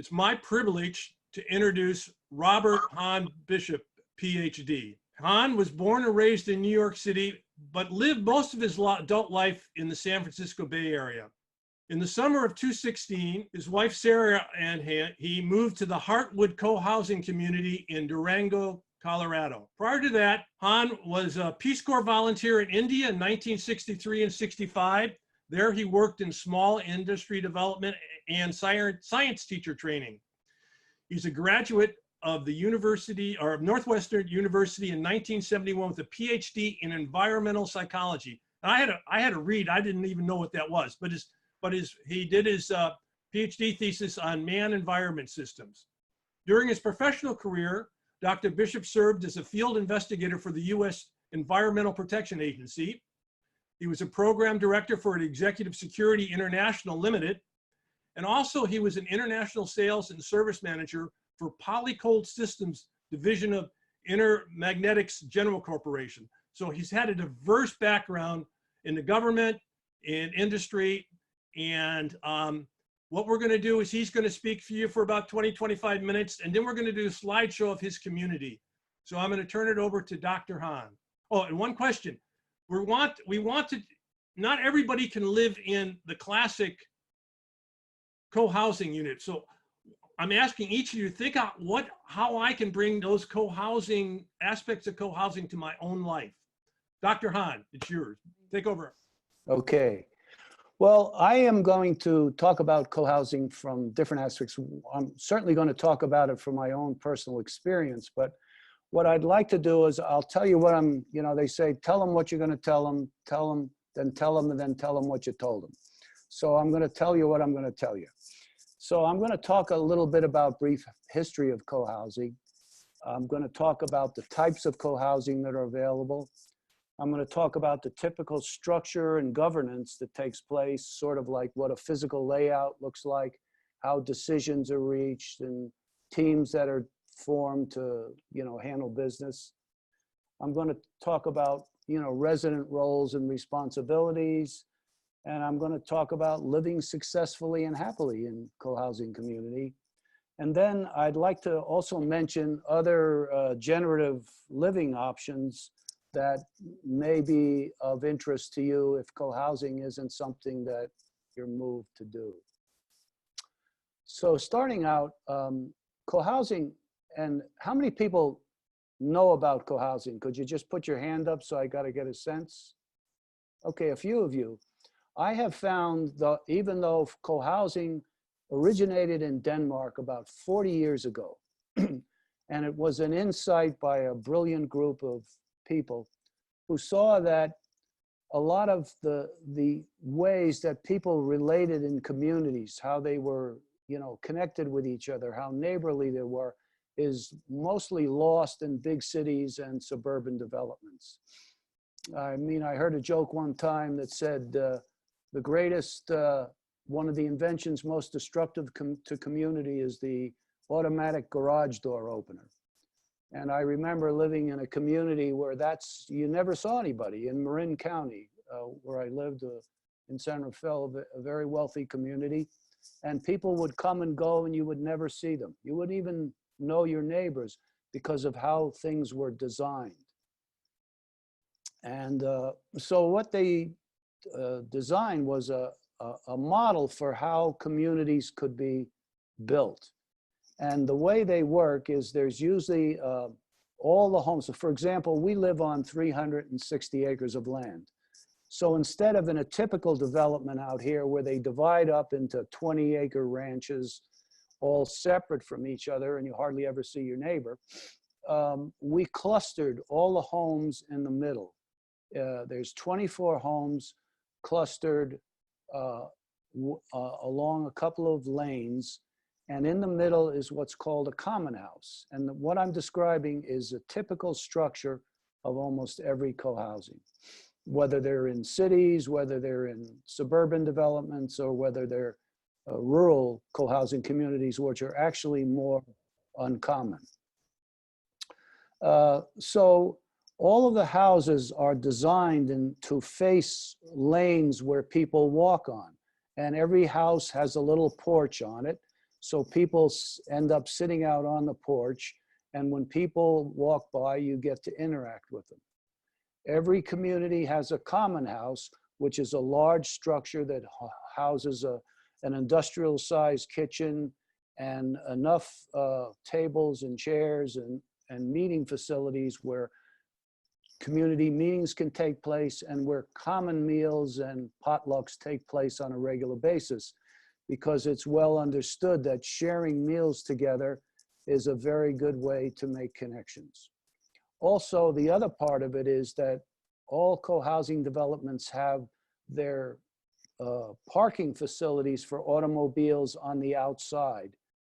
It's my privilege to introduce Robert Hahn Bishop, PhD. Hahn was born and raised in New York City, but lived most of his adult life in the San Francisco Bay Area. In the summer of 2016, his wife Sarah and he moved to the Heartwood Co-Housing community in Durango, Colorado. Prior to that, Hahn was a Peace Corps volunteer in India in 1963 and 65. There he worked in small industry development and science teacher training. He's a graduate of the University or Northwestern University in 1971 with a PhD in environmental psychology. And I had to read, I didn't even know what that was, but he did his PhD thesis on man-environment systems. During his professional career, Dr. Bishop served as a field investigator for the U.S. Environmental Protection Agency. He was a program director for Executive Security International Limited. And also he was an international sales and service manager for Polycold Systems Division of Intermagnetics General Corporation. So he's had a diverse background in the government, in industry, and what we're going to do is he's going to speak for you for about 20-25 minutes, and then we're going to do a slideshow of his community. So I'm going to turn it over to Dr. Hahn. Oh, and one question. We want to, not everybody can live in the classic co-housing unit. So I'm asking each of you to think out how I can bring those co-housing aspects of co-housing to my own life. Dr. Hahn, it's yours. Take over. Okay. Well, I am going to talk about co-housing from different aspects. I'm certainly going to talk about it from my own personal experience, but what I'd like to do is I'll tell you what they say, tell them what you're going to tell them, then tell them, and then tell them what you told them. So I'm going to tell you what I'm going to tell you. So I'm going to talk a little bit about brief history of co-housing. I'm going to talk about the types of co-housing that are available. I'm going to talk about the typical structure and governance that takes place, sort of like what a physical layout looks like, how decisions are reached, and teams that are formed to, handle business. I'm going to talk about, resident roles and responsibilities. And I'm going to talk about living successfully and happily in co-housing community. And then I'd like to also mention other generative living options that may be of interest to you if co-housing isn't something that you're moved to do. So starting out, co-housing, and how many people know about co-housing? Could you just put your hand up so I got to get a sense? Okay, a few of you. I have found that even though co-housing originated in Denmark about 40 years ago, and it was an insight by a brilliant group of people who saw that a lot of the ways that people related in communities, how they were, connected with each other, how neighborly they were, is mostly lost in big cities and suburban developments. I mean, I heard a joke one time that said the greatest, one of the inventions most destructive to community is the automatic garage door opener. And I remember living in a community where you never saw anybody in Marin County, where I lived in San Rafael, a very wealthy community. And people would come and go and you would never see them. You wouldn't even know your neighbors because of how things were designed. And so what they designed was a model for how communities could be built. And the way they work is there's usually all the homes. So for example, we live on 360 acres of land. So instead of in a typical development out here where they divide up into 20-acre ranches, all separate from each other, and you hardly ever see your neighbor, we clustered all the homes in the middle. There's 24 homes clustered along a couple of lanes, and in the middle is what's called a common house. And what I'm describing is a typical structure of almost every co-housing, whether they're in cities, whether they're in suburban developments, or whether they're rural co-housing communities, which are actually more uncommon. So all of the houses are designed to face lanes where people walk on. And every house has a little porch on it. So people end up sitting out on the porch, and when people walk by, you get to interact with them. Every community has a common house, which is a large structure that houses an industrial-sized kitchen and enough tables and chairs and meeting facilities where community meetings can take place and where common meals and potlucks take place on a regular basis, because it's well understood that sharing meals together is a very good way to make connections. Also, the other part of it is that all co-housing developments have their parking facilities for automobiles on the outside.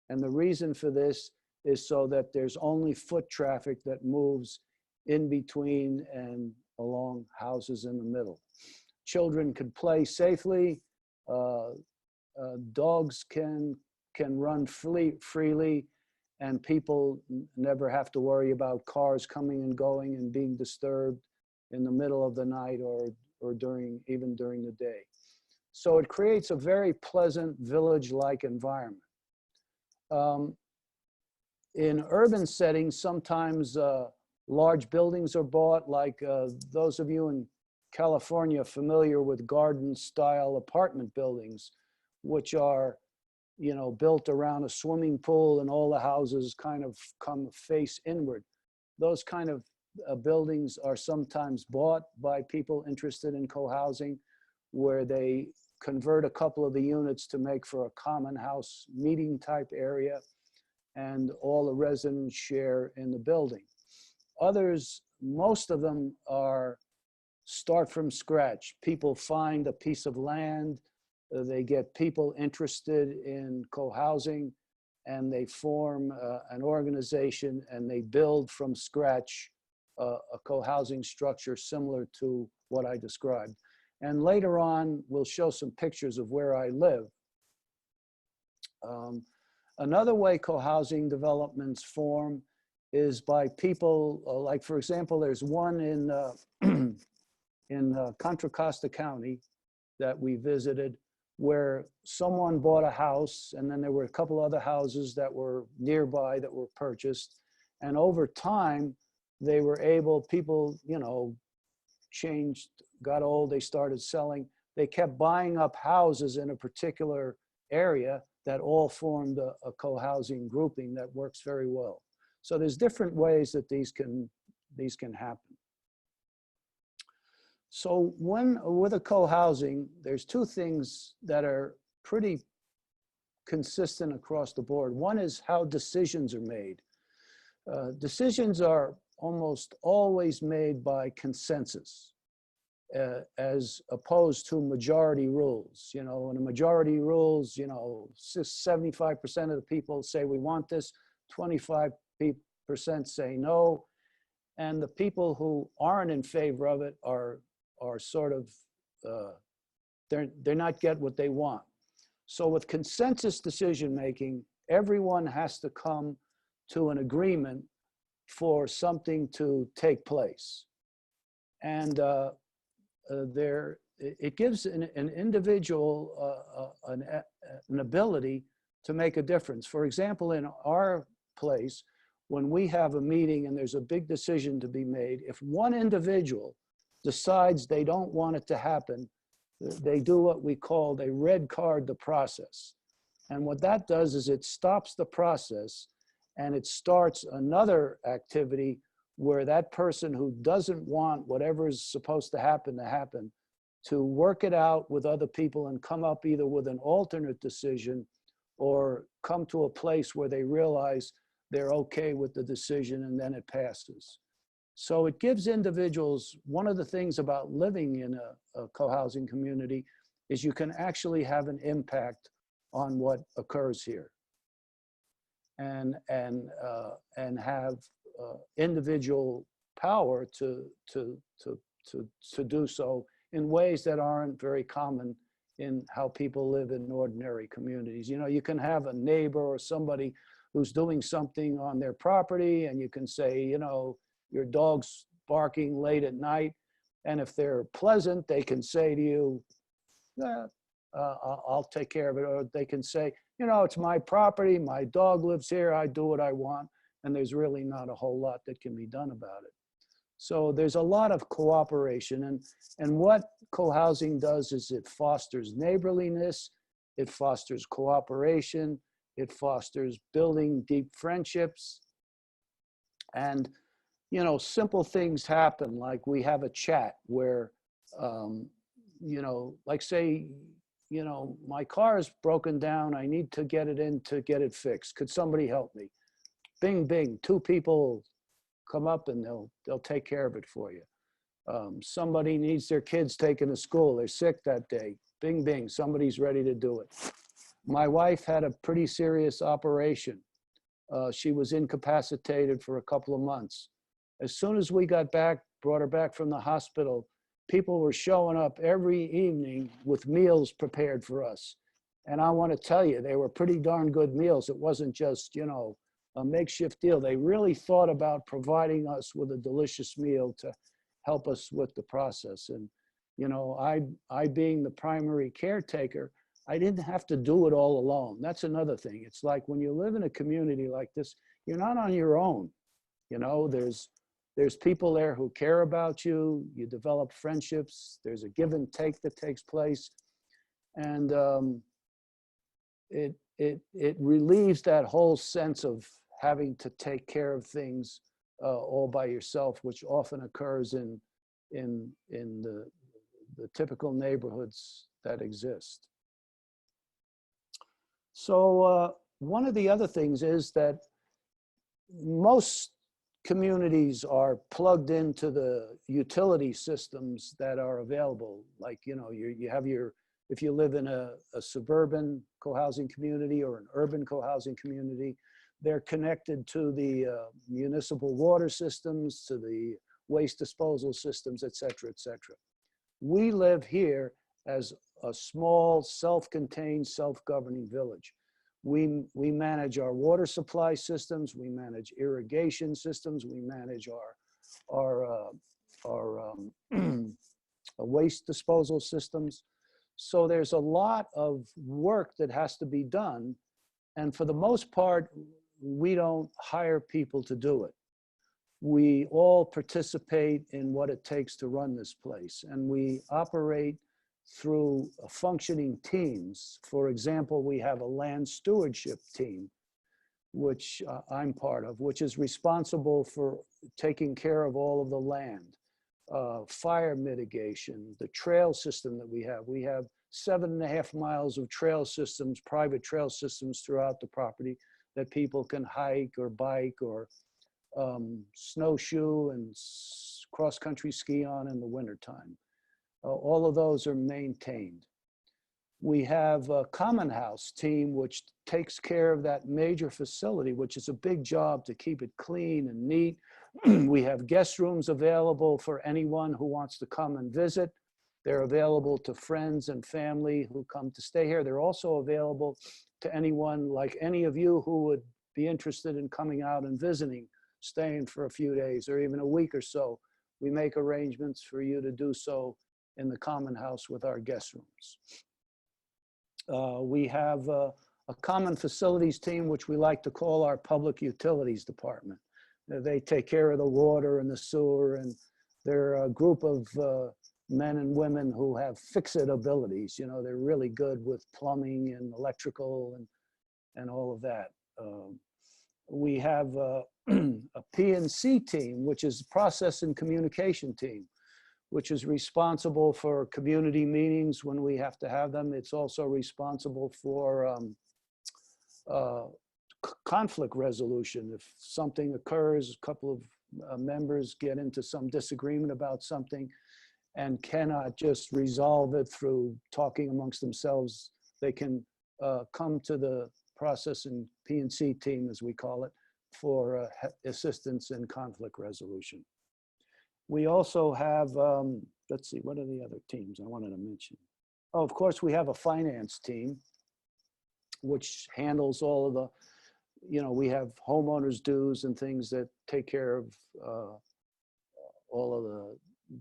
And the reason for this is so that there's only foot traffic that moves in between and along houses in the middle. Children can play safely. Dogs can run freely, and people never have to worry about cars coming and going and being disturbed in the middle of the night or even during the day. So it creates a very pleasant village-like environment. In urban settings, sometimes large buildings are bought, like those of you in California familiar with garden-style apartment buildings, which are, you know, built around a swimming pool and all the houses kind of come face inward. Those kind of buildings are sometimes bought by people interested in co-housing, where they convert a couple of the units to make for a common house meeting type area, and all the residents share in the building. Others, most of them start from scratch. People find a piece of land, they get people interested in co-housing, and they form an organization, and they build from scratch a co-housing structure similar to what I described. And later on, we'll show some pictures of where I live. Another way co-housing developments form is by people, like for example, there's one in Contra Costa County that we visited, where someone bought a house, and then there were a couple other houses that were nearby that were purchased. And over time, they were able, people, you know, changed, got old, they started selling. They kept buying up houses in a particular area that all formed a co-housing grouping that works very well. So there's different ways that these can happen. So with a co-housing, there's two things that are pretty consistent across the board. One is how decisions are made. Decisions are almost always made by consensus, as opposed to majority rules. You know, in a majority rules, you know, 75% of the people say we want this, 25% say no, and the people who aren't in favor of it are sort of, they're not get what they want. So with consensus decision making, everyone has to come to an agreement for something to take place. And it gives an individual an ability to make a difference. For example, in our place, when we have a meeting and there's a big decision to be made, if one individual decides they don't want it to happen, they do what we call, they red card the process. And what that does is it stops the process, and it starts another activity where that person who doesn't want whatever is supposed to happen, to work it out with other people and come up either with an alternate decision or come to a place where they realize they're okay with the decision, and then it passes. So it gives individuals, one of the things about living in a co-housing community is you can actually have an impact on what occurs here, and have individual power to do so in ways that aren't very common in how people live in ordinary communities. You know, you can have a neighbor or somebody who's doing something on their property, and you can say, you know, your dog's barking late at night, and if they're pleasant, they can say to you, I'll take care of it. Or they can say, you know, it's my property, my dog lives here, I do what I want, and there's really not a whole lot that can be done about it. So there's a lot of cooperation, and what co-housing does is it fosters neighborliness, it fosters cooperation, it fosters building deep friendships, and you know, simple things happen, like we have a chat where, you know, like say, you know, my car is broken down, I need to get it in to get it fixed. Could somebody help me? Bing, bing, two people come up and they'll take care of it for you. Somebody needs their kids taken to school, they're sick that day. Bing, bing, somebody's ready to do it. My wife had a pretty serious operation. She was incapacitated for a couple of months. As soon as we got back, brought her back from the hospital, people were showing up every evening with meals prepared for us. And I want to tell you, they were pretty darn good meals. It wasn't just, you know, a makeshift deal. They really thought about providing us with a delicious meal to help us with the process. And, you know, I being the primary caretaker, I didn't have to do it all alone. That's another thing. It's like when you live in a community like this, you're not on your own. You know, there's people there who care about you. You develop friendships. There's a give and take that takes place. And it relieves that whole sense of having to take care of things all by yourself, which often occurs in the typical neighborhoods that exist. So one of the other things is that most communities are plugged into the utility systems that are available. Like, you know, you have your, if you live in a suburban co-housing community or an urban co-housing community, they're connected to the municipal water systems, to the waste disposal systems, et cetera, et cetera. We live here as a small, self-contained, self-governing village. We manage our water supply systems, we manage irrigation systems, we manage our waste disposal systems. So there's a lot of work that has to be done. And for the most part, we don't hire people to do it. We all participate in what it takes to run this place. And we operate through functioning teams. For example, we have a land stewardship team, which I'm part of, which is responsible for taking care of all of the land, fire mitigation, the trail system that we have. We have 7.5 miles of trail systems, private trail systems throughout the property that people can hike or bike or snowshoe and cross-country ski on in the wintertime. All of those are maintained. We have a common house team, which takes care of that major facility, which is a big job to keep it clean and neat. We have guest rooms available for anyone who wants to come and visit. They're available to friends and family who come to stay here. They're also available to anyone, like any of you, who would be interested in coming out and visiting, staying for a few days or even a week or so. We make arrangements for you to do so in the common house with our guest rooms. We have a common facilities team, which we like to call our public utilities department. They take care of the water and the sewer, and they're a group of men and women who have fix-it abilities. You know, they're really good with plumbing and electrical and all of that. We have a P&C team, which is process and communication team, which is responsible for community meetings when we have to have them. It's also responsible for conflict resolution. If something occurs, a couple of members get into some disagreement about something and cannot just resolve it through talking amongst themselves, they can come to the process and P&C team, as we call it, for assistance in conflict resolution. We also have, let's see, what are the other teams I wanted to mention? Oh, of course, we have a finance team, which handles all of the, you know, we have homeowners dues and things that take care of all of the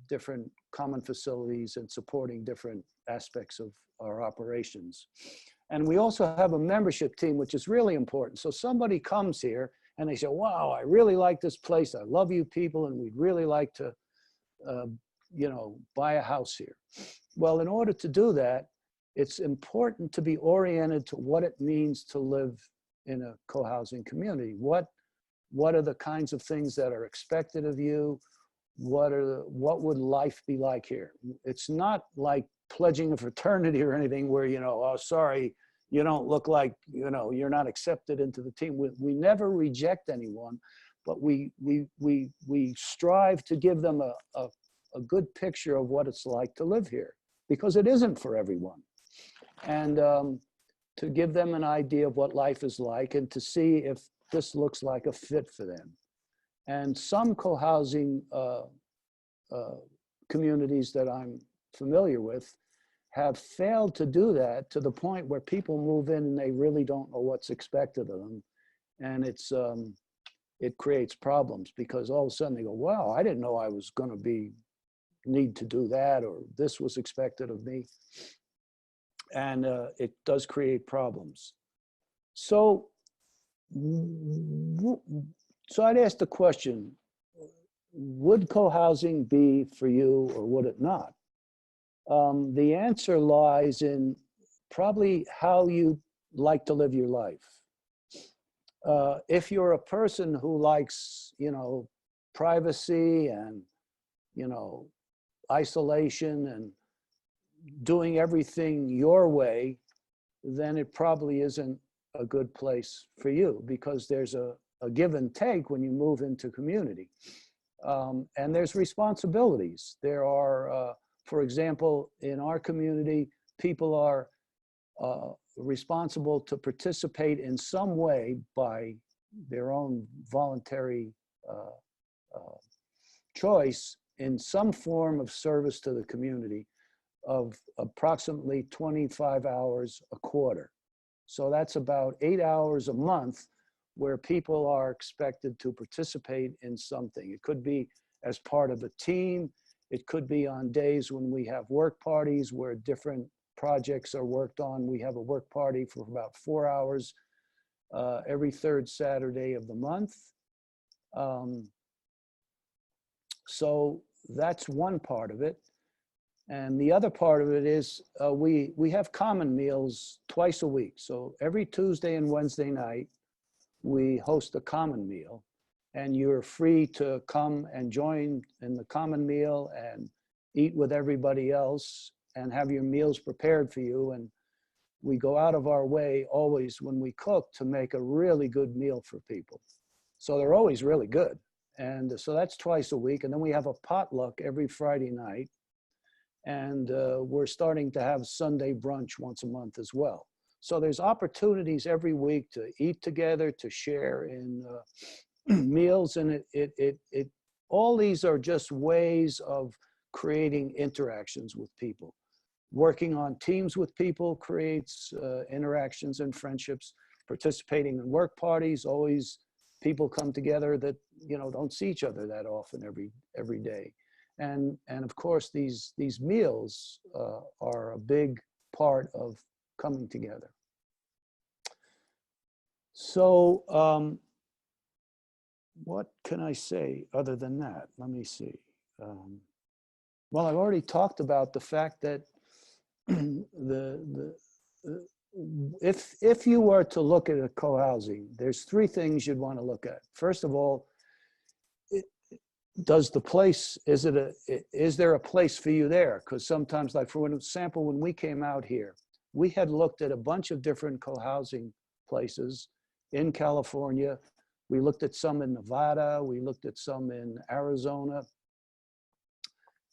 different common facilities and supporting different aspects of our operations. And we also have a membership team, which is really important. So somebody comes here and they say, wow, I really like this place. I love you people, and we'd really like to, buy a house here. Well, in order to do that, it's important to be oriented to what it means to live in a co-housing community. What are the kinds of things that are expected of you? What would life be like here? It's not like pledging a fraternity or anything where, oh, sorry, you don't look like, you're not accepted into the team. We never reject anyone, but we strive to give them a good picture of what it's like to live here, because it isn't for everyone. And to give them an idea of what life is like, and to see if this looks like a fit for them. And some co-housing communities that I'm familiar with have failed to do that, to the point where people move in and they really don't know what's expected of them. And it creates problems, because all of a sudden they go, wow, I didn't know I was going to need to do that, or this was expected of me. And it does create problems. So I'd ask the question, would co-housing be for you or would it not? The answer lies in probably how you like to live your life. If you're a person who likes, privacy and, isolation and doing everything your way, then it probably isn't a good place for you, because there's a give and take when you move into community. And there's responsibilities. There are, for example, in our community, people are responsible to participate in some way by their own voluntary choice in some form of service to the community of approximately 25 hours a quarter. So that's about 8 hours a month where people are expected to participate in something. It could be as part of a team. It could be on days when we have work parties where different projects are worked on. We have a work party for about 4 hours every third Saturday of the month. So that's one part of it. And the other part of it is we have common meals twice a week. So every Tuesday and Wednesday night, we host a common meal, and you're free to come and join in the common meal and eat with everybody else and have your meals prepared for you. And we go out of our way always when we cook to make a really good meal for people. So they're always really good. And so that's twice a week. And then we have a potluck every Friday night. And we're starting to have Sunday brunch once a month as well. So there's opportunities every week to eat together, to share in meals. And all these are just ways of creating interactions with people. Working on teams with people creates interactions and friendships. Participating in work parties, always people come together that don't see each other that often every day. And of course, these meals are a big part of coming together. So what can I say other than that? Let me see. Well, I've already talked about the fact that if you were to look at a co-housing, there's three things you'd want to look at. First of all, is there a place for you there? Because sometimes, like for example, when we came out here, we had looked at a bunch of different co-housing places in California. We looked at some in Nevada. We looked at some in Arizona.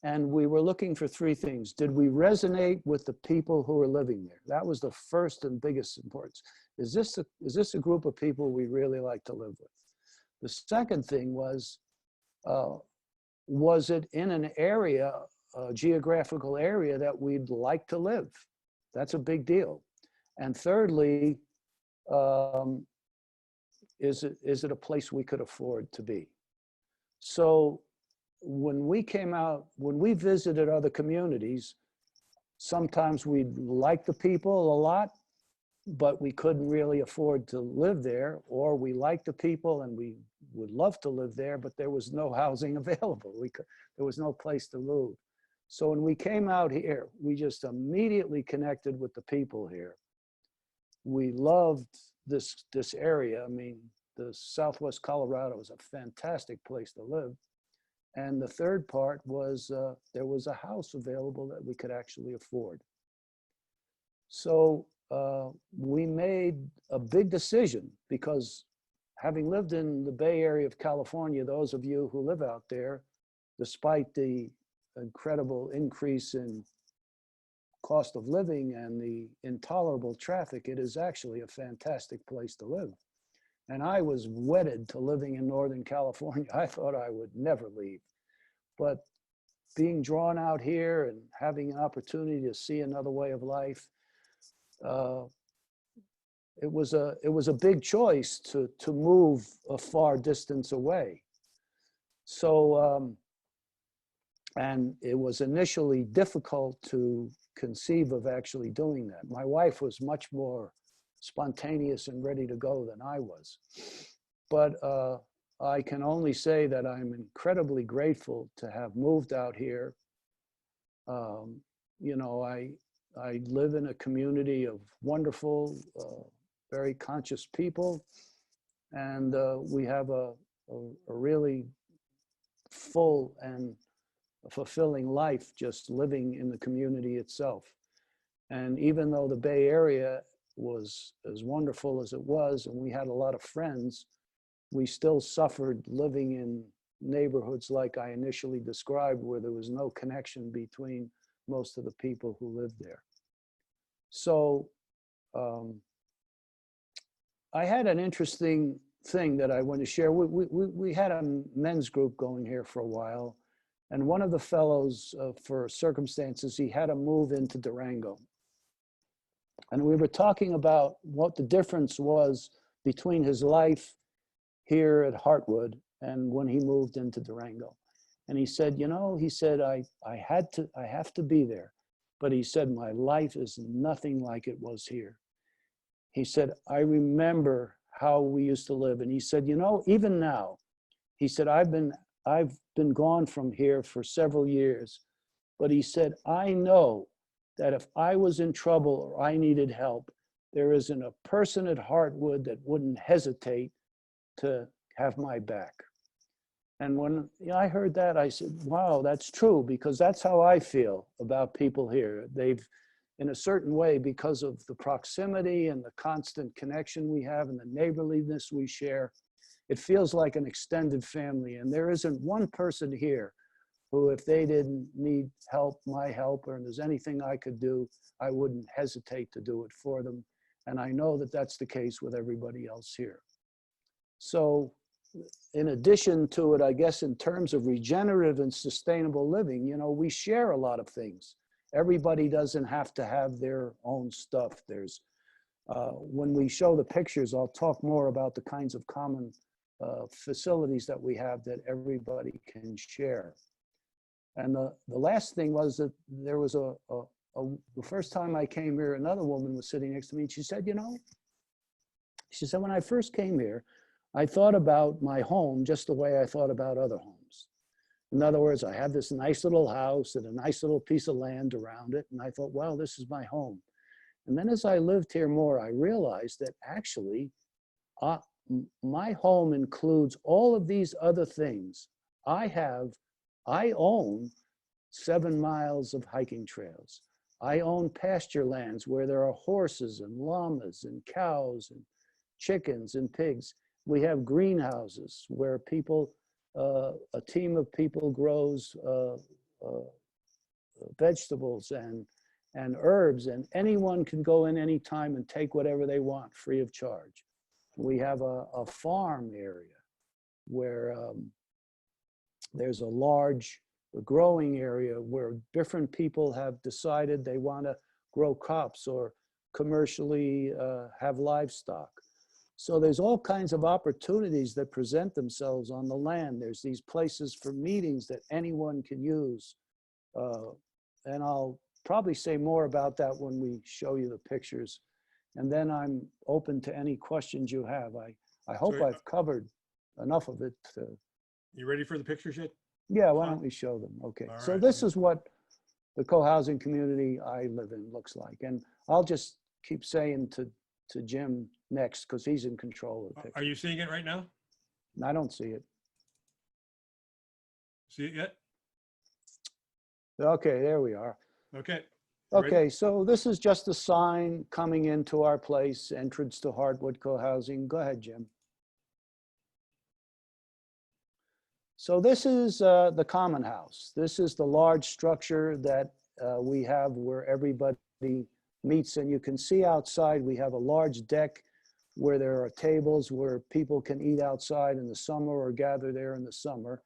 And we were looking for three things. Did we resonate with the people who were living there? That was the first and biggest importance. Is this a group of people we really like to live with? The second thing was it in an area, a geographical area that we'd like to live? That's a big deal. And thirdly, is it a place we could afford to be? So when we came out, when we visited other communities, sometimes we'd like the people a lot, but we couldn't really afford to live there, or we liked the people and we would love to live there, but there was no housing available. There was no place to live. So when we came out here, we just immediately connected with the people here. We loved this area. I mean, the Southwest Colorado is a fantastic place to live. And the third part was there was a house available that we could actually afford. So we made a big decision, because having lived in the Bay Area of California, those of you who live out there, despite the incredible increase in cost of living and the intolerable traffic, it is actually a fantastic place to live. And I was wedded to living in Northern California. I thought I would never leave. But being drawn out here and having an opportunity to see another way of life, it was a big choice to move a far distance away. So, and it was initially difficult to conceive of actually doing that. My wife was much more spontaneous and ready to go than I was. But I can only say that I'm incredibly grateful to have moved out here. You know, I live in a community of wonderful, very conscious people, and we have a really full and fulfilling life just living in the community itself. And even though the Bay Area was as wonderful as it was, and we had a lot of friends, we still suffered living in neighborhoods like I initially described, where there was no connection between most of the people who lived there. So I had an interesting thing that I want to share. We had a men's group going here for a while, and one of the fellows, for circumstances, he had to move into Durango. And we were talking about what the difference was between his life here at Heartwood and when he moved into Durango. And he said, you know, he said, I have to be there. But he said, my life is nothing like it was here. He said, I remember how we used to live. And he said, you know, even now, he said, I've been gone from here for several years. But he said, I know that if I was in trouble or I needed help, there isn't a person at Heartwood that wouldn't hesitate to have my back. And when I heard that, I said, wow, that's true, because that's how I feel about people here. They've, in a certain way, because of the proximity and the constant connection we have and the neighborliness we share, it feels like an extended family. And there isn't one person here who, if they didn't need help, my help, or if there's anything I could do, I wouldn't hesitate to do it for them. And I know that that's the case with everybody else here. So in addition to it, I guess in terms of regenerative and sustainable living, you know, we share a lot of things. Everybody doesn't have to have their own stuff. There's, when we show the pictures, I'll talk more about the kinds of common facilities that we have that everybody can share. And the last thing was that there was the first time I came here, another woman was sitting next to me, and she said, you know, she said, when I first came here, I thought about my home just the way I thought about other homes. In other words, I had this nice little house and a nice little piece of land around it, and I thought, well, this is my home. And then as I lived here more, I realized that actually my home includes all of these other things. I own 7 miles of hiking trails. I own pasture lands where there are horses and llamas and cows and chickens and pigs. We have greenhouses where people, a team of people grows vegetables and herbs, and anyone can go in anytime and take whatever they want free of charge. We have a farm area where there's a large growing area where different people have decided they want to grow crops or commercially have livestock. So there's all kinds of opportunities that present themselves on the land. There's these places for meetings that anyone can use. And I'll probably say more about that when we show you the pictures. And then I'm open to any questions you have. I hope So, I've covered enough of it to, you ready for the pictures yet? yeah, why don't we show them? Okay, All so right. this is what the co-housing community I live in looks like. And I'll just keep saying to Jim next, because he's in control of the Are picture. you seeing it right now? I don't see it. See it yet? Okay, there we are. Okay. Ready? Okay, so this is just a sign coming into our place, entrance to Heartwood Co-housing. Go ahead, Jim. So this is the common house. This is the large structure that we have where everybody meets. And you can see outside, we have a large deck where there are tables where people can eat outside in the summer or gather there in the summer.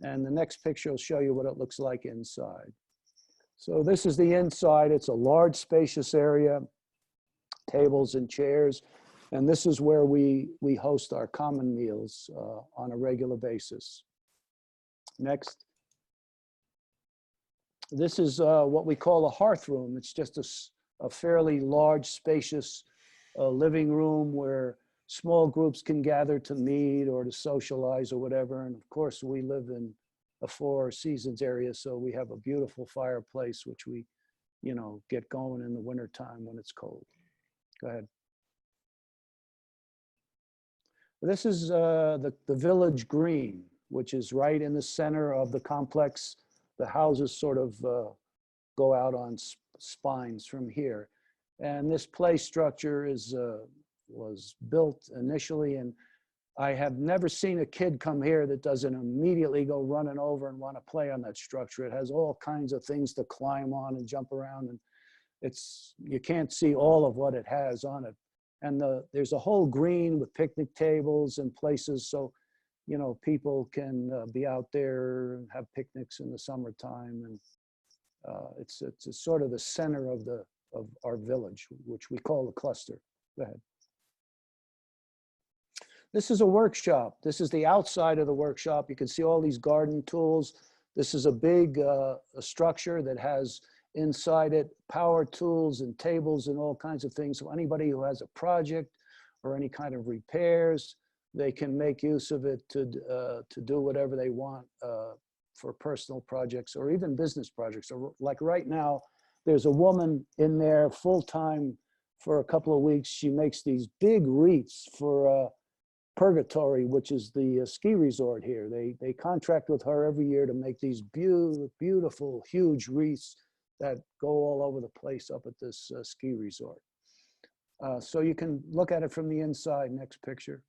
And the next picture will show you what it looks like inside. So this is the inside. It's a large, spacious area, tables and chairs. And this is where we host our common meals on a regular basis. Next. This is what we call a hearth room. It's just a fairly large, spacious living room where small groups can gather to meet or to socialize or whatever. And of course, we live in a Four Seasons area, so we have a beautiful fireplace, which we, get going in the wintertime when it's cold. Go ahead. This is the village green, which is right in the center of the complex. The houses sort of go out on spines from here. And this play structure was built initially, and I have never seen a kid come here that doesn't immediately go running over and want to play on that structure. It has all kinds of things to climb on and jump around, and you can't see all of what it has on it. And there's a whole green with picnic tables and places, so people can be out there and have picnics in the summertime, and it's sort of the center of our village, which we call the cluster. Go ahead. This is a workshop. This is the outside of the workshop. You can see all these garden tools. This is a big a structure that has inside it power tools and tables and all kinds of things. So anybody who has a project or any kind of repairs, they can make use of it to do whatever they want for personal projects or even business projects. So like right now, there's a woman in there full-time for a couple of weeks. She makes these big wreaths for Purgatory, which is the ski resort here. They contract with her every year to make these beautiful, huge wreaths that go all over the place up at this ski resort. So you can look at it from the inside. Next picture.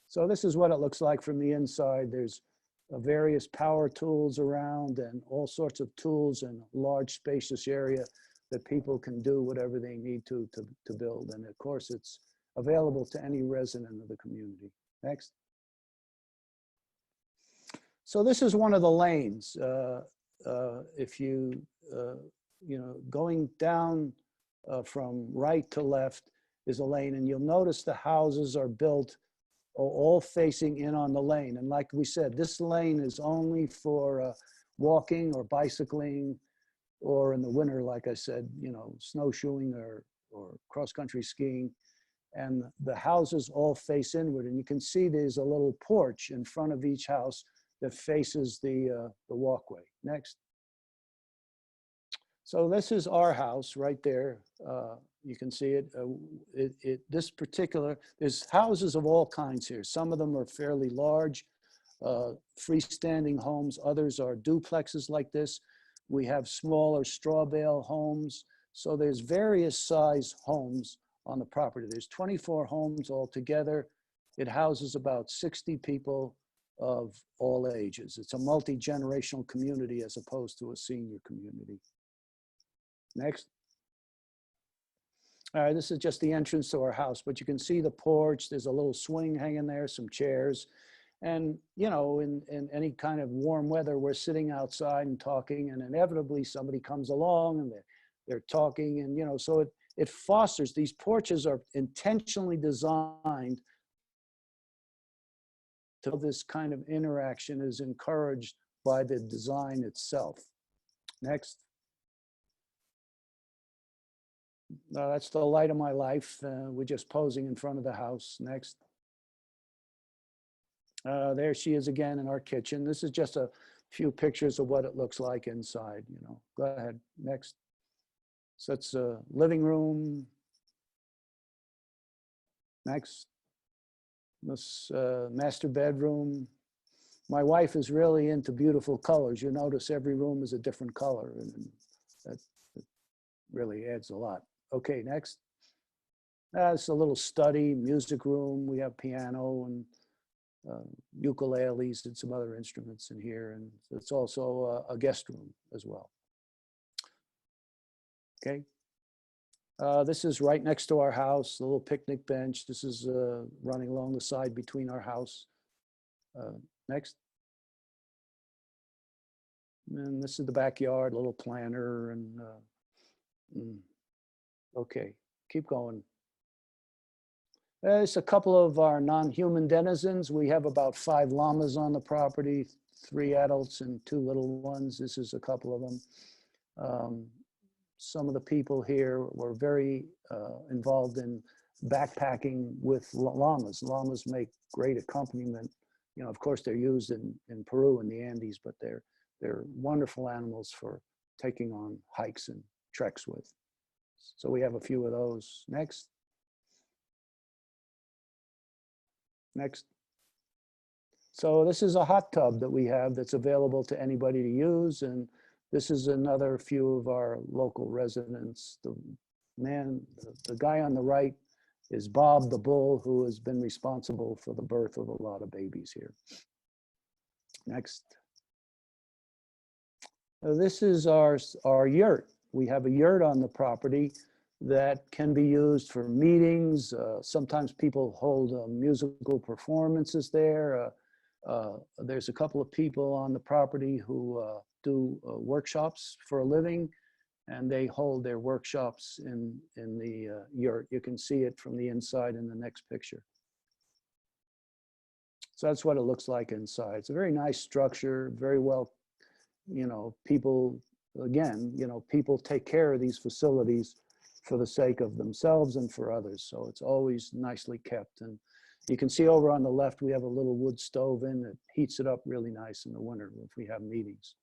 So this is what it looks like from the inside. There's various power tools around and all sorts of tools and large spacious area that people can do whatever they need to build. And of course, it's available to any resident of the community. Next. So this is one of the lanes. If you, going down from right to left is a lane, and you'll notice the houses are built all facing in on the lane. And like we said, this lane is only for walking or bicycling, or in the winter, like I said, snowshoeing or cross-country skiing. And the houses all face inward. And you can see there's a little porch in front of each house that faces the walkway. Next. So this is our house right there. You can see it. This particular, there's houses of all kinds here. Some of them are fairly large, freestanding homes. Others are duplexes like this. We have smaller straw bale homes. So there's various size homes on the property. There's 24 homes altogether. It houses about 60 people of all ages. It's a multi-generational community as opposed to a senior community. Next. All right, this is just the entrance to our house, but you can see the porch. There's a little swing hanging there, some chairs. And, in any kind of warm weather, we're sitting outside and talking, and inevitably somebody comes along and they're talking, and, so it fosters, these porches are intentionally designed to this kind of interaction is encouraged by the design itself. Next. That's the light of my life. We're just posing in front of the house. Next. There she is again in our kitchen. This is just a few pictures of what it looks like inside, you know. Go ahead, next. So it's a living room. Next. This master bedroom. My wife is really into beautiful colors. You notice every room is a different color, and that really adds a lot. Okay, next. It's a little study, music room. We have piano and ukuleles and some other instruments in here, and it's also a guest room as well. Okay. This is right next to our house, a little picnic bench. This is running along the side between our house. Next. And this is the backyard, little planter, and okay, keep going. There's a couple of our non-human denizens. We have about 5 llamas on the property, 3 adults and 2 little ones. This is a couple of them. Some of the people here were very involved in backpacking with llamas. Llamas make great accompaniment. You know, of course, they're used in Peru in the Andes, but they're wonderful animals for taking on hikes and treks with. So we have a few of those. Next. Next. So this is a hot tub that we have that's available to anybody to use. And this is another few of our local residents. The guy on the right is Bob the bull, who has been responsible for the birth of a lot of babies here. Next. This is our yurt. We have a yurt on the property that can be used for meetings. Sometimes people hold musical performances there. There's a couple of people on the property who do workshops for a living, and they hold their workshops in the yurt. You can see it from the inside in the next picture. So that's what it looks like inside. It's a very nice structure, very well, you know, people, again, you know, people take care of these facilities for the sake of themselves and for others. So it's always nicely kept. And you can see over on the left, we have a little wood stove in that heats it up really nice in the winter if we have meetings.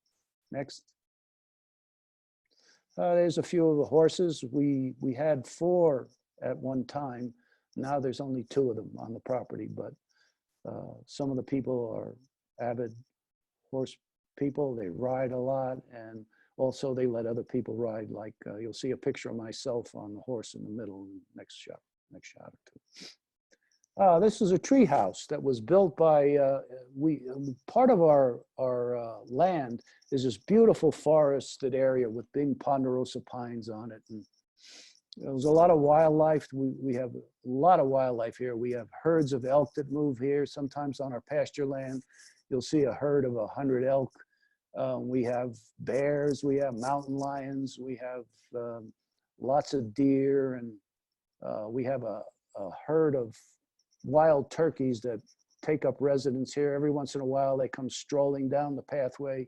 Next. There's a few of the horses. We had 4 at one time. Now there's only 2 of them on the property, but some of the people are avid horse people. They ride a lot, and also they let other people ride. Like you'll see a picture of myself on the horse in the middle. Next shot or 2. This is a tree house that was built by, part of our land is this beautiful forested area with big ponderosa pines on it. And there's a lot of wildlife. We have a lot of wildlife here. We have herds of elk that move here. Sometimes on our pasture land, you'll see a herd of 100 elk. We have bears, we have mountain lions, we have lots of deer, and we have a herd of wild turkeys that take up residence here. Every once in a while, they come strolling down the pathway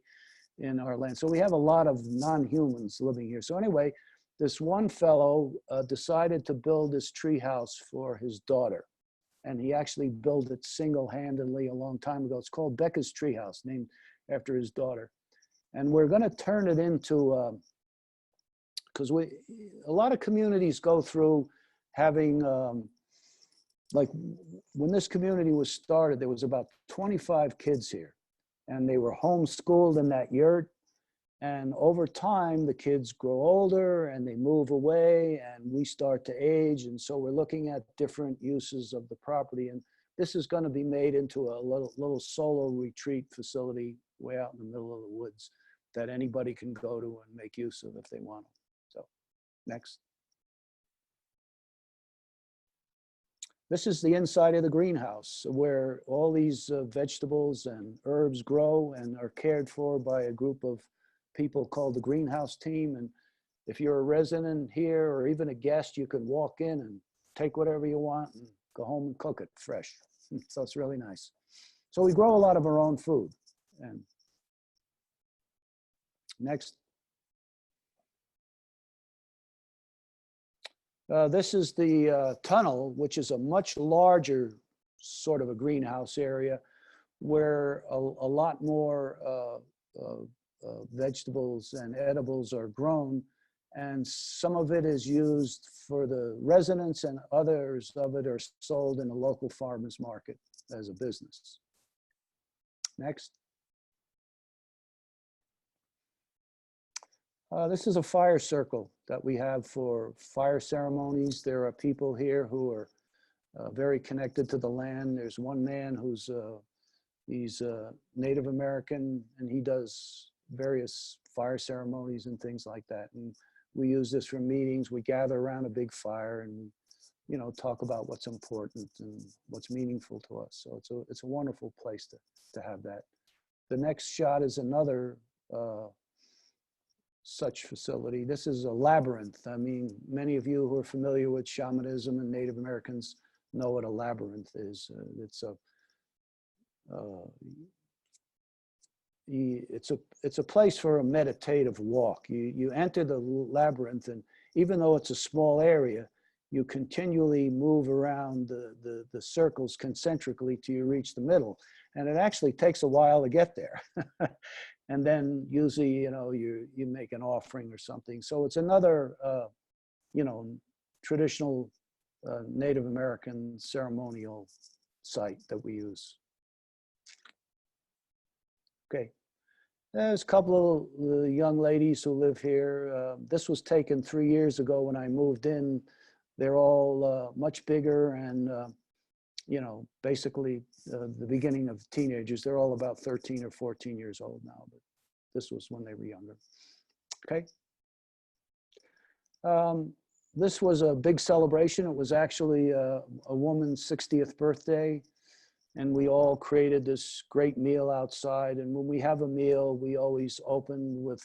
in our land. So we have a lot of non-humans living here. So anyway, this one fellow decided to build this tree house for his daughter. And he actually built it single-handedly a long time ago. It's called Becca's Tree House, named after his daughter. And we're going to turn it into, because a lot of communities go through having, like when this community was started, there was about 25 kids here, and they were homeschooled in that yurt. And over time, the kids grow older and they move away, and we start to age. And so we're looking at different uses of the property. And this is going to be made into a little solo retreat facility way out in the middle of the woods that anybody can go to and make use of if they want to. So next. This is the inside of the greenhouse where all these vegetables and herbs grow and are cared for by a group of people called the greenhouse team. And if you're a resident here or even a guest, you can walk in and take whatever you want and go home and cook it fresh. So it's really nice. So we grow a lot of our own food. And next. This is the tunnel, which is a much larger sort of a greenhouse area where a lot more vegetables and edibles are grown. And some of it is used for the residents and others of it are sold in a local farmer's market as a business. Next. This is a fire circle that we have for fire ceremonies. There are people here who are very connected to the land. There's one man who's he's Native American, and he does various fire ceremonies and things like that. And we use this for meetings. We gather around a big fire and, you know, talk about what's important and what's meaningful to us. So it's a wonderful place to have that. The next shot is another such facility. This is a labyrinth. I mean, many of you who are familiar with shamanism and Native Americans know what a labyrinth is. It's a place for a meditative walk. You enter the labyrinth, and even though it's a small area, you continually move around the circles concentrically till you reach the middle. And it actually takes a while to get there. And then usually, you know, you make an offering or something. So it's another, you know, traditional Native American ceremonial site that we use. Okay. There's a couple of young ladies who live here. This was taken 3 years ago when I moved in. They're all much bigger and, you know, basically the beginning of teenagers. They're all about 13 or 14 years old now, but this was when they were younger. Okay. This was a big celebration. It was actually a woman's 60th birthday. And we all created this great meal outside. And when we have a meal, we always open with,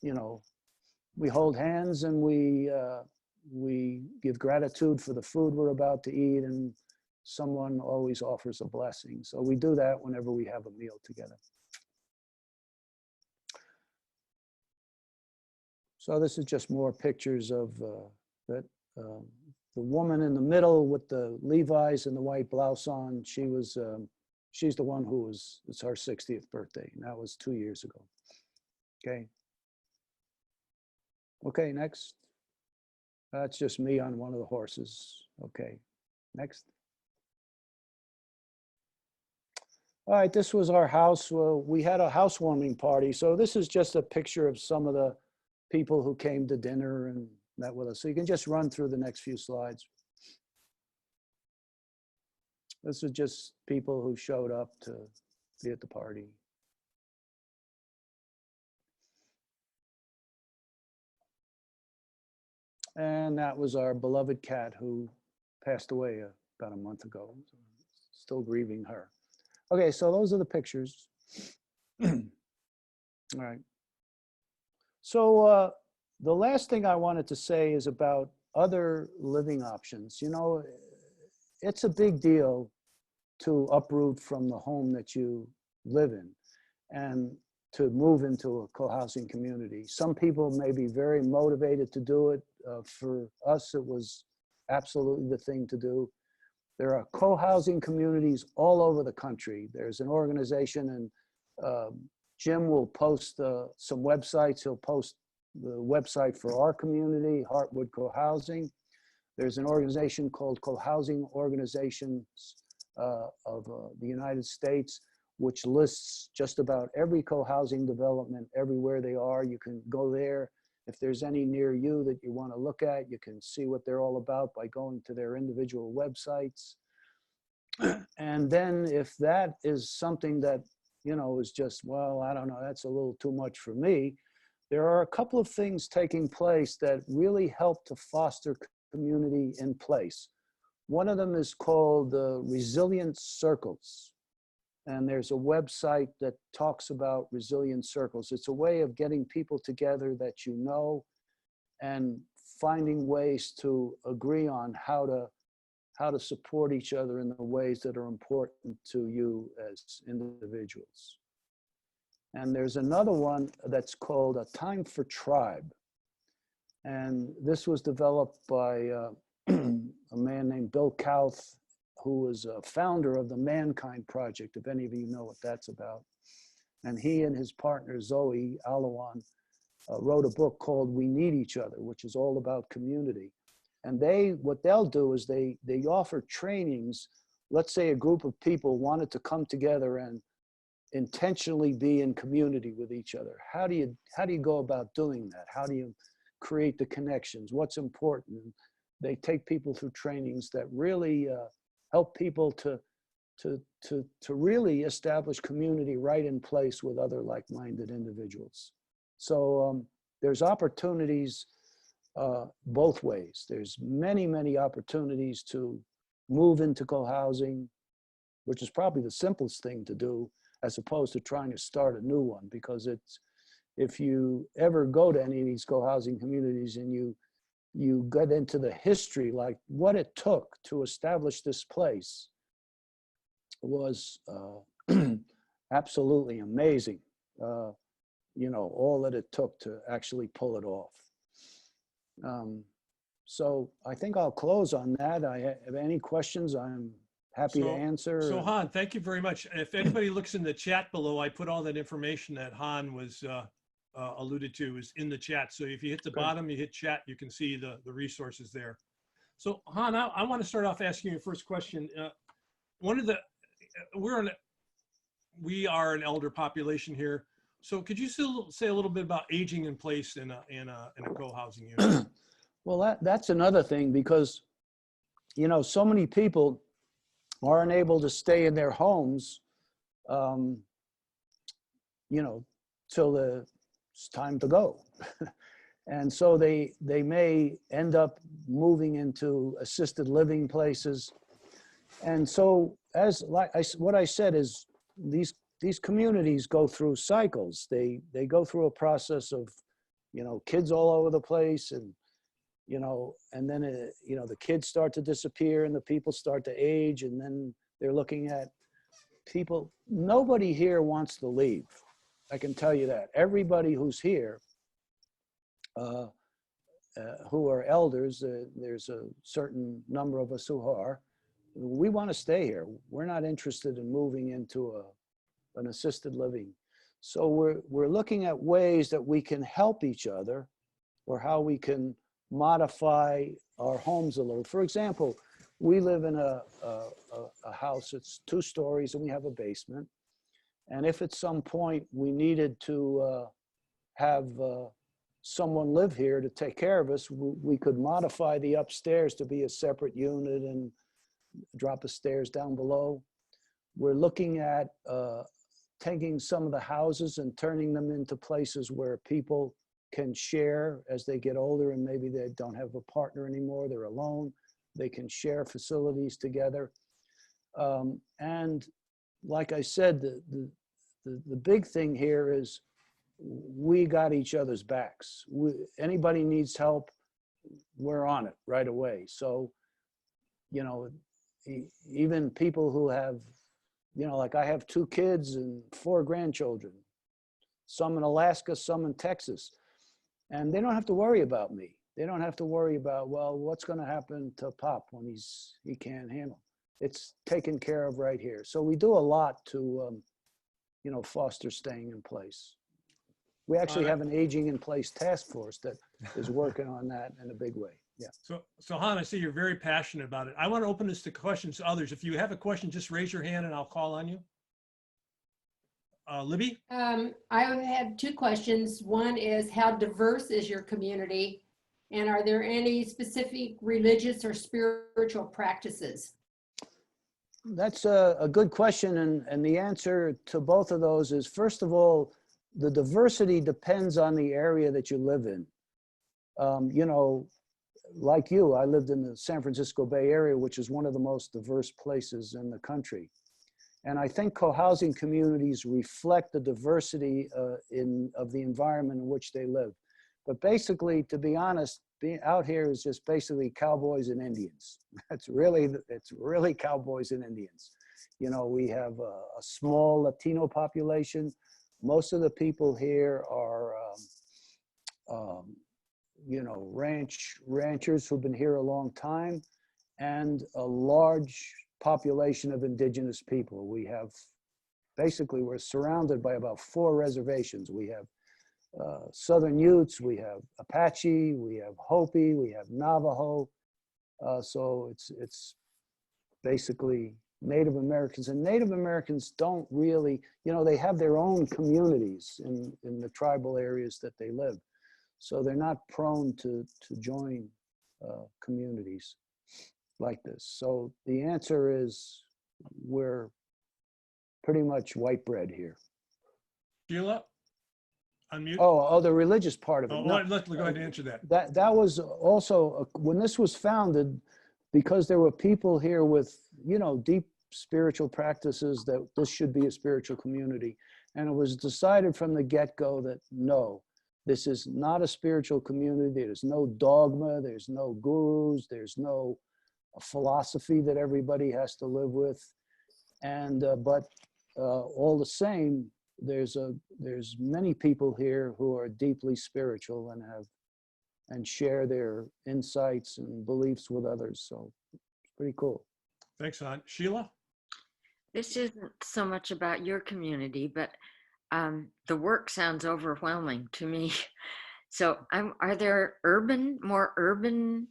you know, we hold hands and we give gratitude for the food we're about to eat, and someone always offers a blessing. So we do that whenever we have a meal together. So this is just more pictures of that. The woman in the middle with the Levi's and the white blouse on, she's the one who it's her 60th birthday. And that was 2 years ago. Okay. Okay, next. That's just me on one of the horses. Okay, next. All right, this was our house. Well, we had a housewarming party. So this is just a picture of some of the people who came to dinner and met with us. So you can just run through the next few slides. This is just people who showed up to be at the party. And that was our beloved cat who passed away about a month ago. Still grieving her. Okay, so those are the pictures. All right. So the last thing I wanted to say is about other living options. You know, it's a big deal to uproot from the home that you live in and to move into a co-housing community. Some people may be very motivated to do it. For us, it was absolutely the thing to do. There are co-housing communities all over the country. There's an organization, and Jim will post some websites. He'll post the website for our community, Heartwood Co-Housing. There's an organization called Cohousing Organizations of the United States, which lists just about every co-housing development everywhere they are. You can go there. If there's any near you that you want to look at, you can see what they're all about by going to their individual websites. And then if that is something that, you know, is just, well, I don't know, that's a little too much for me, there are a couple of things taking place that really help to foster community in place. One of them is called Resilient Circles. And there's a website that talks about resilient circles. It's a way of getting people together that you know and finding ways to agree on how to support each other in the ways that are important to you as individuals. And there's another one that's called A Time for Tribe. And this was developed by a man named Bill Kauth, who was a founder of the Mankind Project, if any of you know what that's about. And he and his partner, Zoe Alawan, wrote a book called We Need Each Other, which is all about community. And what they'll do is they offer trainings. Let's say a group of people wanted to come together and intentionally be in community with each other. How do you go about doing that? How do you create the connections? What's important? They take people through trainings that really help people to really establish community right in place with other like-minded individuals. So there's opportunities both ways. There's many opportunities to move into co-housing, which is probably the simplest thing to do, as opposed to trying to start a new one, because if you ever go to any of these co-housing communities and you get into the history, like what it took to establish this place was absolutely amazing. All that it took to actually pull it off. So I think I'll close on that. I have any questions, I'm happy to answer. So Han, thank you very much. If anybody looks in the chat below, I put all that information that Han was alluded to is in the chat. So if you hit the bottom, you hit chat, you can see the resources there. So Han, I want to start off asking you a first question. We are an elder population here. So could you still say a little bit about aging in place in a co-housing unit? Well, that's another thing, because, so many people aren't able to stay in their homes, till it's time to go. And so they may end up moving into assisted living places. And so what I said is these communities go through cycles. They go through a process of, kids all over the place, and and then, the kids start to disappear and the people start to age, and then they're looking at people. Nobody here wants to leave. I can tell you that. Everybody who's here, who are elders, there's a certain number of us who are, we want to stay here. We're not interested in moving into an assisted living. So we're looking at ways that we can help each other, or how we can modify our homes a little. For example, we live in a house that's 2 stories and we have a basement. And if at some point we needed to have someone live here to take care of us, we could modify the upstairs to be a separate unit and drop the stairs down below. We're looking at taking some of the houses and turning them into places where people can share as they get older, and maybe they don't have a partner anymore, they're alone. They can share facilities together. And like I said, the big thing here is we got each other's backs. Anybody needs help, we're on it right away. So, even people who have, like I have 2 kids and 4 grandchildren, some in Alaska, some in Texas, and they don't have to worry about me. They don't have to worry about, well, what's going to happen to Pop when he can't handle. It's taken care of right here. So we do a lot to, foster staying in place. We actually have an aging in place task force that is working on that in a big way. Yeah. So Han, I see you're very passionate about it. I want to open this to questions to others. If you have a question, just raise your hand and I'll call on you. Libby? I have 2 questions. One is, how diverse is your community? And are there any specific religious or spiritual practices? That's a good question. And the answer to both of those is, first of all, the diversity depends on the area that you live in. Like you, I lived in the San Francisco Bay Area, which is one of the most diverse places in the country. And I think co-housing communities reflect the diversity of the environment in which they live. But basically, to be honest, being out here is just basically cowboys and Indians. It's really cowboys and Indians. We have a small Latino population. Most of the people here are you know, ranchers who've been here a long time, and a large population of indigenous people. We have, basically, we're surrounded by about 4 reservations. We have Southern Utes, we have Apache, we have Hopi, we have Navajo. So it's basically Native Americans. And Native Americans don't really, you know, they have their own communities in the tribal areas that they live. So they're not prone to join communities like this. So the answer is we're pretty much white bread here. Sheila, unmute. Oh, the religious part of it. Oh, No, let's go ahead and answer that. that was also, when this was founded, because there were people here with, you know, deep spiritual practices, that this should be a spiritual community. And it was decided from the get-go that no, this is not a spiritual community. There's no dogma, there's no gurus, there's no philosophy that everybody has to live with. And but all the same, there's many people here who are deeply spiritual and share their insights and beliefs with others. So it's pretty cool. Thanks, Han. Sheila? This isn't so much about your community, but the work sounds overwhelming to me. So are there more urban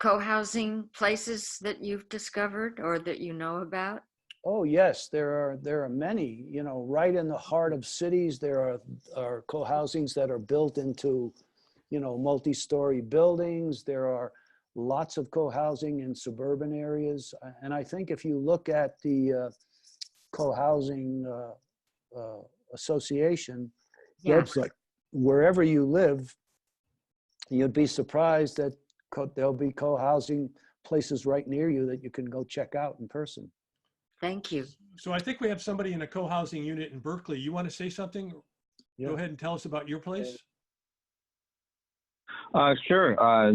co-housing places that you've discovered or that you know about? Oh yes, there are many. You know, right in the heart of cities, there are co-housings that are built into, you know, multi-story buildings. There are lots of co-housing in suburban areas. And I think if you look at the co-housing association website, wherever you live, you'd be surprised that there'll be co-housing places right near you that you can go check out in person. Thank you. So I think we have somebody in a co-housing unit in Berkeley. You want to say something? Yeah. Go ahead and tell us about your place. Sure. I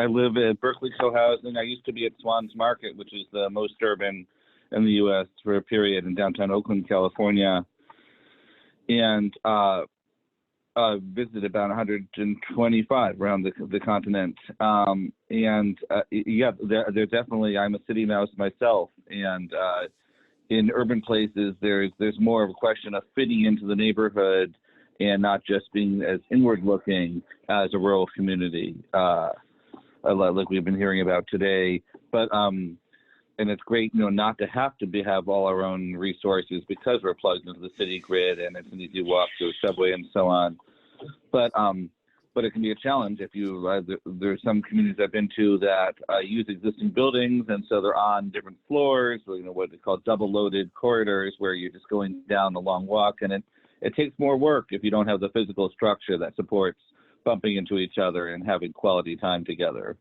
live at Berkeley Co-Housing. I used to be at Swan's Market, which is the most urban in the U.S. for a period in downtown Oakland, California. And visited about 125 around the continent. Yeah, they're definitely, I'm a city mouse myself. And in urban places, there's more of a question of fitting into the neighborhood and not just being as inward looking as a rural community, like we've been hearing about today. But and it's great, you know, not to have all our own resources because we're plugged into the city grid and it's an easy walk to a subway and so on. But it can be a challenge if you, there's some communities I've been to that use existing buildings, and so they're on different floors, or, you know, what they call double loaded corridors where you're just going down a long walk, and it takes more work if you don't have the physical structure that supports bumping into each other and having quality time together.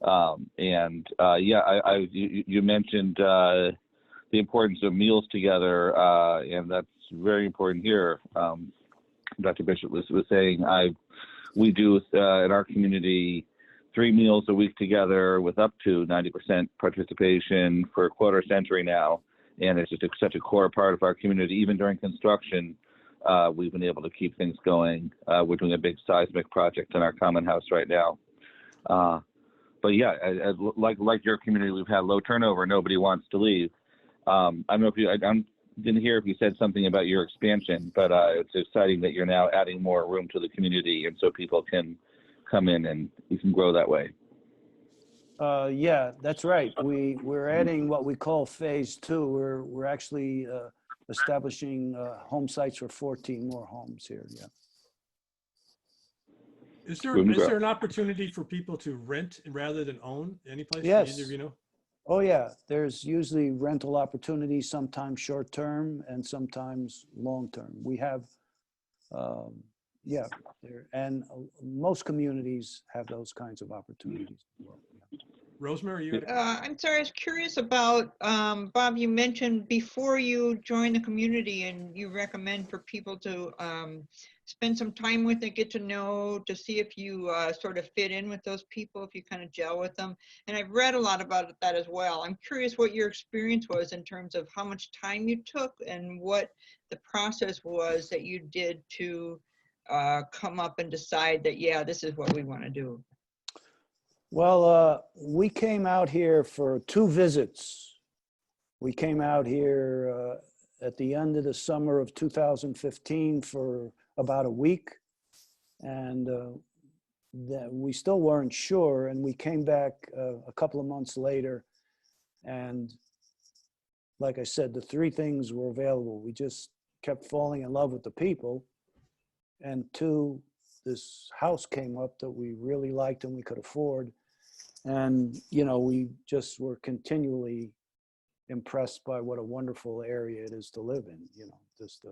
Yeah, you mentioned the importance of meals together, and that's very important here. Dr. Bishop was saying, we do in our community 3 meals a week together with up to 90% participation for a quarter century now, and it's just such a core part of our community. Even during construction, we've been able to keep things going. We're doing a big seismic project in our common house right now. But yeah, like your community, we've had low turnover. Nobody wants to leave. I don't know if you, I didn't hear if you said something about your expansion, but it's exciting that you're now adding more room to the community, and so people can come in and you can grow that way. Yeah, that's right. We're adding what we call phase 2. We're actually establishing home sites for 14 more homes here. Yeah. Is there an opportunity for people to rent rather than own any place? Yes. Either of you know? Oh yeah, there's usually rental opportunities, sometimes short term and sometimes long term. We have, yeah, and most communities have those kinds of opportunities. Yeah. Rosemary, you? I'm sorry, I was curious about, Bob, you mentioned before you join the community and you recommend for people to spend some time with and get to know, to see if you sort of fit in with those people, if you kind of gel with them. And I've read a lot about that as well. I'm curious what your experience was in terms of how much time you took and what the process was that you did to come up and decide that, yeah, this is what we want to do? Well, we came out here for 2 visits. We came out here at the end of the summer of 2015 for about a week. And that we still weren't sure. And we came back a couple of months later. And like I said, the 3 things were available. We just kept falling in love with the people. And 2, this house came up that we really liked and we could afford. And, you know, we just were continually impressed by what a wonderful area it is to live in. You know, just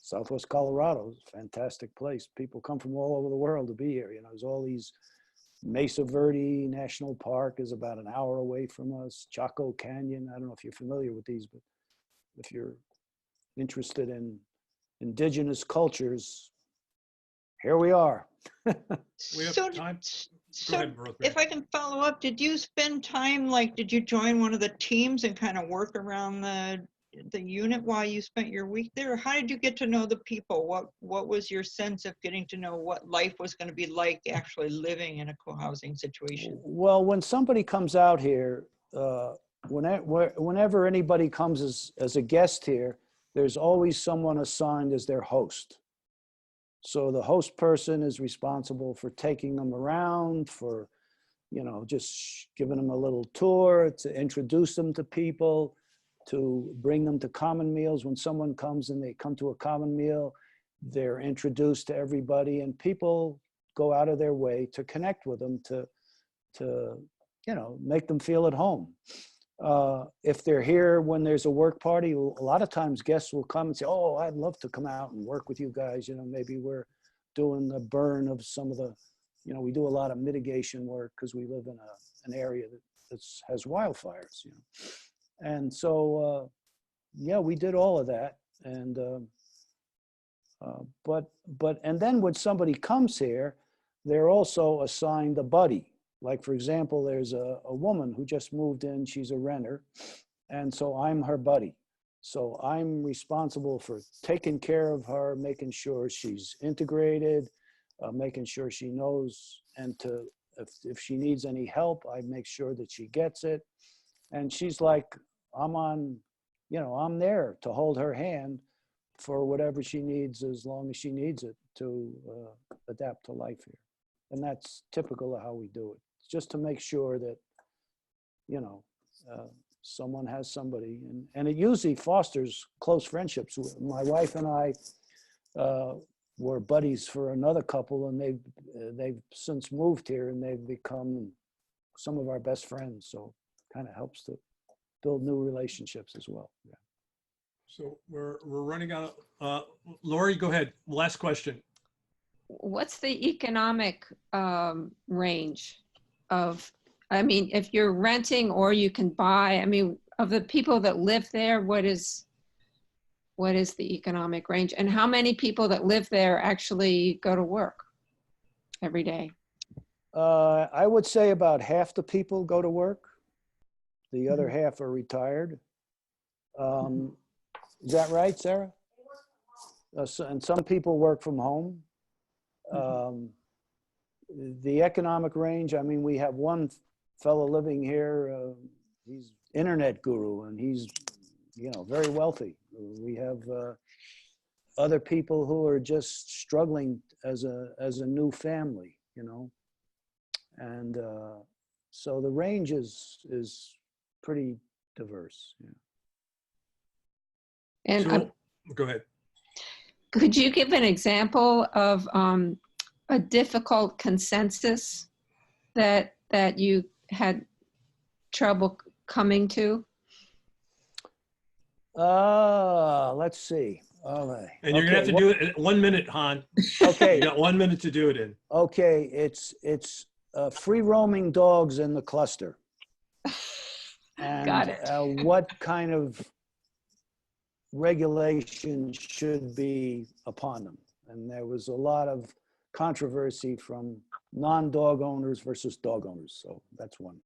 Southwest Colorado is a fantastic place. People come from all over the world to be here. You know, there's all these, Mesa Verde National Park is about an hour away from us. Chaco Canyon, I don't know if you're familiar with these, but if you're interested in indigenous cultures, here we are. We have So, time. Go so ahead, Rosemary. if I can follow up, did you spend time, like, did you join one of the teams and kind of work around the unit while you spent your week there? Or how did you get to know the people? What was your sense of getting to know what life was going to be like actually living in a co-housing situation? Well, when somebody comes out here, whenever anybody comes as a guest here, there's always someone assigned as their host. So the host person is responsible for taking them around, for, you know, just giving them a little tour, to introduce them to people, to bring them to common meals. When someone comes and they come to a common meal, they're introduced to everybody, and people go out of their way to connect with them, to you know, make them feel at home. If they're here when there's a work party, a lot of times guests will come and say, oh, I'd love to come out and work with you guys. You know, maybe we're doing the burn of some of the, you know, we do a lot of mitigation work because we live in an area that has wildfires, you know. And so, yeah, we did all of that. And, and then when somebody comes here, they're also assigned a buddy. Like, for example, there's a woman who just moved in, she's a renter, and so I'm her buddy. So I'm responsible for taking care of her, making sure she's integrated, making sure she knows, and if she needs any help, I make sure that she gets it. And she's like, I'm there to hold her hand for whatever she needs, as long as she needs it to adapt to life here. And that's typical of how we do it. Just to make sure that, you know, someone has somebody, and it usually fosters close friendships. My wife and I were buddies for another couple, and they've since moved here, and they've become some of our best friends. So kind of helps to build new relationships as well. Yeah. So we're running out. Lori, go ahead. Last question. What's the economic range of, I mean, if you're renting or you can buy, I mean, of the people that live there, what is the economic range? And how many people that live there actually go to work every day? I would say about half the people go to work. The other half are retired. Is that right, Sarah? And some people work from home. The economic range, I mean, we have one fellow living here, he's internet guru, and he's, you know, very wealthy. We have other people who are just struggling as a new family, you know. And so the range is pretty diverse. Yeah. And So, go ahead. could you give an example of a difficult consensus that you had trouble coming to? Let's see. All right. And you're gonna have to do it in 1 minute, Han. Okay. You got 1 minute to do it in. Okay. It's free roaming dogs in the cluster. And Got it. what kind of regulation should be upon them? And there was a lot of controversy from non-dog owners versus dog owners. So that's one.